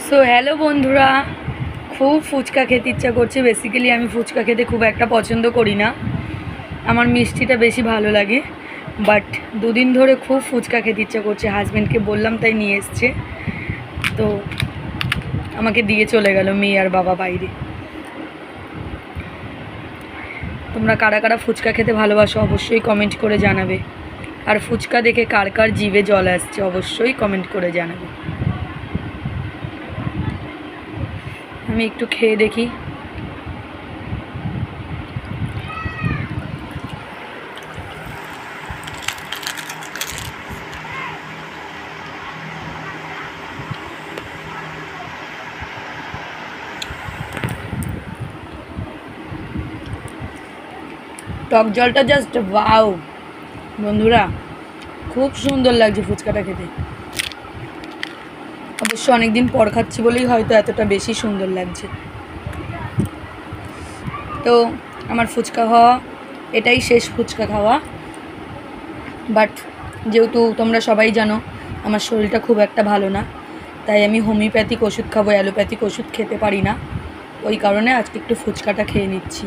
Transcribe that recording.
So hello বন্ধুরা, খুব ফুচকা খেতে ইচ্ছা করছে। বেসিক্যালি আমি ফুচকা খেতে খুব একটা পছন্দ করি না, আমার মিষ্টিটা বেশি ভালো লাগে। বাট দুদিন ধরে খুব ফুচকা খেতে ইচ্ছা করছে, হাজব্যান্ডকে বললাম তাই নিয়ে এসছে। তো আমাকে দিয়ে চলে গেল মেয়ে আর বাবা বাইরে। তোমরা কারা কারা ফুচকা খেতে ভালোবাসো অবশ্যই কমেন্ট করে জানাবে। আর ফুচকা দেখে কার কার জিভে জল আসছে অবশ্যই কমেন্ট করে জানাবে। আমি একটু খেয়ে দেখি। টক জলটা জাস্ট ওয়াও বন্ধুরা, খুব সুন্দর লাগছে ফুচকাটা খেতে। অবশ্য অনেকদিন পর খাচ্ছি বলেই হয়তো এতটা বেশি সুন্দর লাগছে। তো আমার ফুচকা খাওয়া এটাই শেষ ফুচকা খাওয়া। বাট যেহেতু তোমরা সবাই জানো আমার শরীরটা খুব একটা ভালো না, তাই আমি হোমিওপ্যাথিক ওষুধ খাবো, অ্যালোপ্যাথিক ওষুধ খেতে পারি না। ওই কারণে আজকে একটু ফুচকাটা খেয়ে নিচ্ছি।